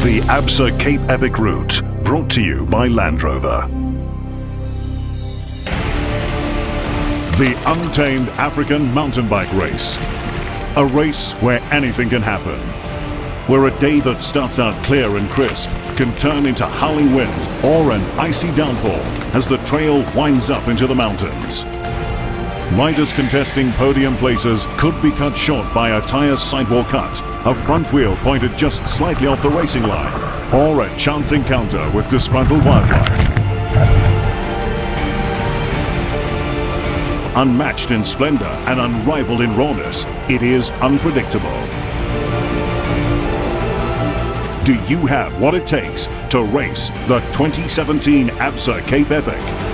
The ABSA Cape Epic route, brought to you by Land Rover. The Untamed African Mountain Bike Race. A race where anything can happen. Where a day that starts out clear and crisp can turn into howling winds or an icy downpour as the trail winds up into the mountains. Riders contesting podium places could be cut short by a tire sidewall cut, a front wheel pointed just slightly off the racing line, or a chance encounter with disgruntled wildlife. Unmatched in splendor and unrivaled in rawness, it is unpredictable. Do you have what it takes to race the 2017 ABSA Cape Epic?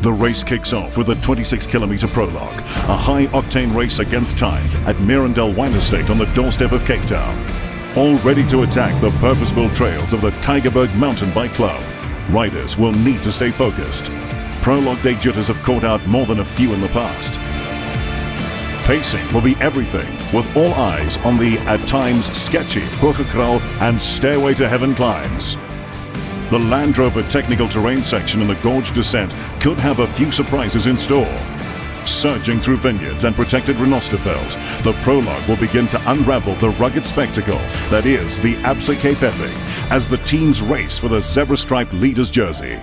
The race kicks off with a 26-kilometer prologue, a high-octane race against time at Mirandel Wine Estate on the doorstep of Cape Town. All ready to attack the purpose-built trails of the Tygerberg Mountain Bike Club. Riders will need to stay focused. Prologue day jitters have caught out more than a few in the past. Pacing will be everything, with all eyes on the, at times, sketchy Hoogekral and Stairway to Heaven climbs. The Land Rover technical terrain section in the gorge descent could have a few surprises in store. Surging through vineyards and protected Renosterveld, the prologue will begin to unravel the rugged spectacle that is the ABSA Cape Epic as the teams race for the zebra-striped leader's jersey.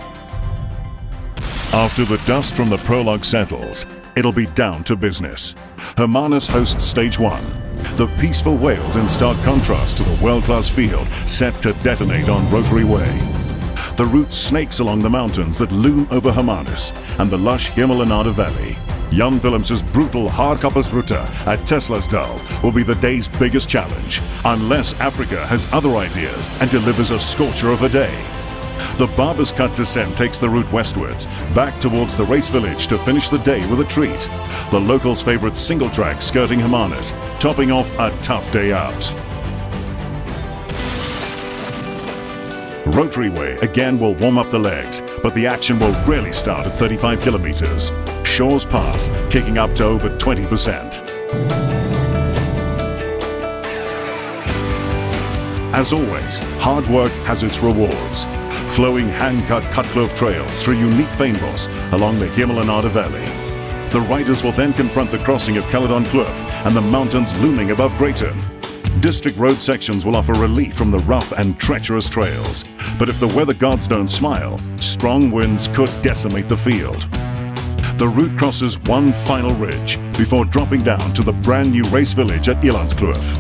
After the dust from the prologue settles, it'll be down to business. Hermanus hosts stage 1. The peaceful Wales in stark contrast to the world-class field set to detonate on Rotary Way. The route snakes along the mountains that loom over Hermanus and the lush Hemelanade Valley. Jan Willems' brutal Hardkappersroute at Teslasdal will be the day's biggest challenge, unless Africa has other ideas and delivers a scorcher of a day. The Barber's Cut descent takes the route westwards, back towards the race village to finish the day with a treat. The locals' favourite single track skirting Hermanus, topping off a tough day out. Rotary Way again will warm up the legs, but the action will really start at 35 kilometers. Shaw's Pass kicking up to over 20%. As always, hard work has its rewards. Flowing hand-cut cut-clove trails through unique fynbos along the Hemelanade Valley. The riders will then confront the crossing of Caledon Kloof and the mountains looming above Greyton. District road sections will offer relief from the rough and treacherous trails. But if the weather gods don't smile, strong winds could decimate the field. The route crosses one final ridge before dropping down to the brand new race village at Elandskloof.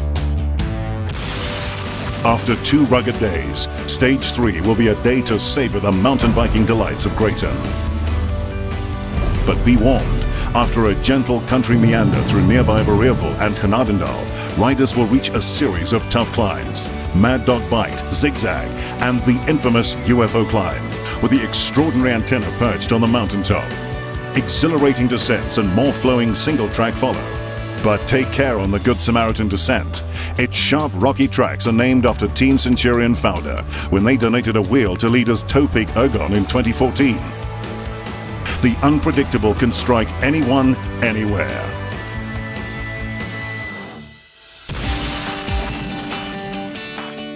After 2 rugged days, stage 3 will be a day to savor the mountain biking delights of Greyton. But be warned, after a gentle country meander through nearby Bereerville and Genadendal, riders will reach a series of tough climbs. Mad Dog Bite, Zigzag, and the infamous UFO climb, with the extraordinary antenna perched on the mountaintop. Exhilarating descents and more flowing single track follow. But take care on the Good Samaritan descent. Its sharp, rocky tracks are named after Team Centurion founder when they donated a wheel to leaders Toe Peak Ergon in 2014. The unpredictable can strike anyone, anywhere.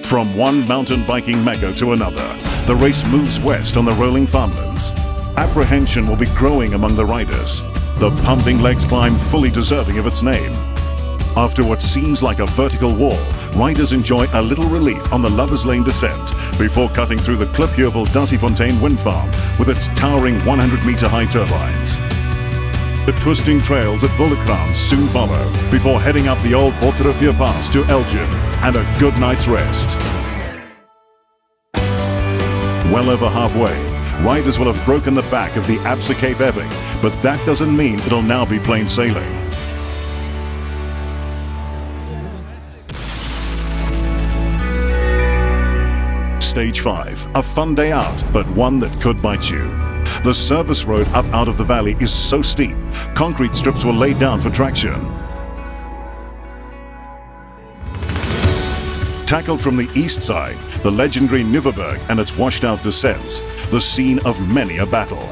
From one mountain biking mecca to another, the race moves west on the rolling farmlands. Apprehension will be growing among the riders. The pumping legs climb fully deserving of its name. After what seems like a vertical wall, riders enjoy a little relief on the Lover's Lane descent before cutting through the Klipjeuvel Dassiefontein wind farm with its towering 100-meter high turbines. The twisting trails at Willekrans soon follow before heading up the old Botterrivier Pass to Elgin and a good night's rest. Well over halfway, riders will have broken the back of the ABSA Cape Epic, but that doesn't mean it'll now be plain sailing. Stage 5, a fun day out, but one that could bite you. The service road up out of the valley is so steep, concrete strips were laid down for traction. Tackled from the east side, the legendary Nieuweberg and its washed-out descents, the scene of many a battle.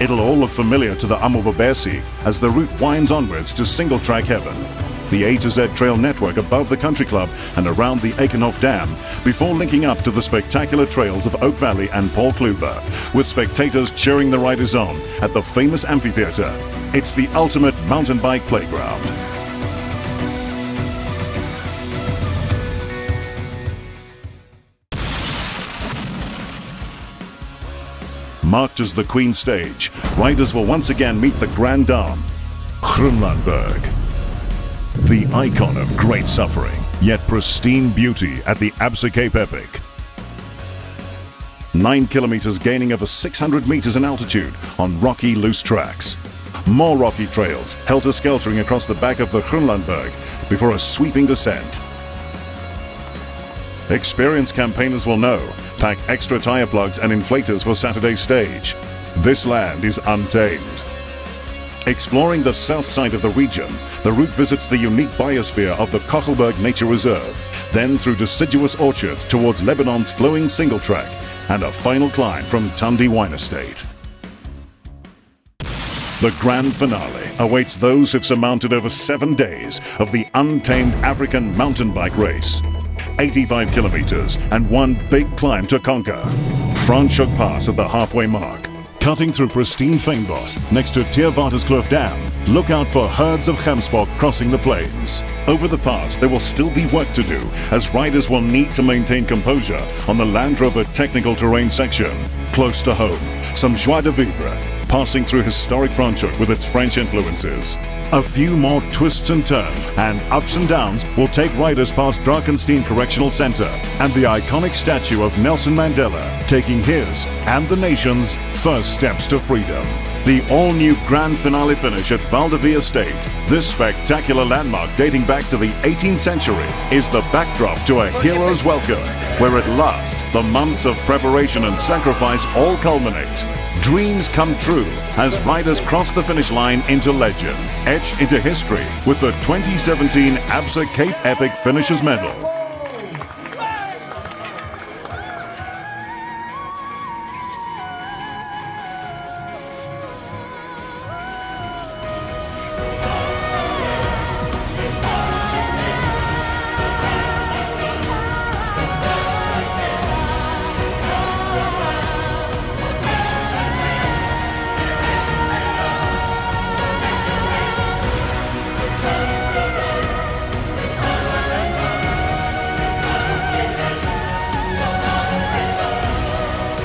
It'll all look familiar to the Amobabersi as the route winds onwards to single-track heaven. The A to Z trail network above the country club and around the Eikenhof Dam before linking up to the spectacular trails of Oak Valley and Paul Kluwer, with spectators cheering the riders on at the famous amphitheatre. It's the ultimate mountain bike playground. Marked as the Queen Stage, riders will once again meet the Grand Dame, Groenlandberg. The icon of great suffering, yet pristine beauty at the ABSA CAPE EPIC. 9 kilometers gaining over 600 meters in altitude on rocky, loose tracks. More rocky trails helter-skeltering across the back of the Groenlandberg before a sweeping descent. Experienced campaigners will know, pack extra tire plugs and inflators for Saturday's stage. This land is untamed. Exploring the south side of the region, the route visits the unique biosphere of the Kochelberg Nature Reserve, then through deciduous orchards towards Lebanon's flowing single track, and a final climb from Tundi Wine Estate. The grand finale awaits those who've surmounted over 7 days of the untamed African mountain bike race. 85 kilometers and one big climb to conquer. Franschhoek Pass at the halfway mark. Cutting through pristine Fynbos next to Teerwaterskloof Dam, look out for herds of Gemsbok crossing the plains. Over the pass, there will still be work to do, as riders will need to maintain composure on the Land Rover technical terrain section. Close to home, some joie de vivre, passing through historic Franschhoek with its French influences. A few more twists and turns and ups and downs will take riders past Drakenstein Correctional Center and the iconic statue of Nelson Mandela, taking his and the nation's first steps to freedom. The all-new grand finale finish at Valdevie Estate, this spectacular landmark dating back to the 18th century, is the backdrop to a hero's welcome, where at last the months of preparation and sacrifice all culminate. Dreams come true as riders cross the finish line into legend, etched into history with the 2017 ABSA CAPE EPIC Finishers Medal.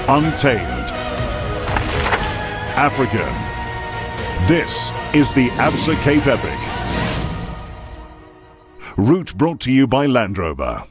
Untamed. African. This is the ABSA CAPE EPIC. Route brought to you by Land Rover.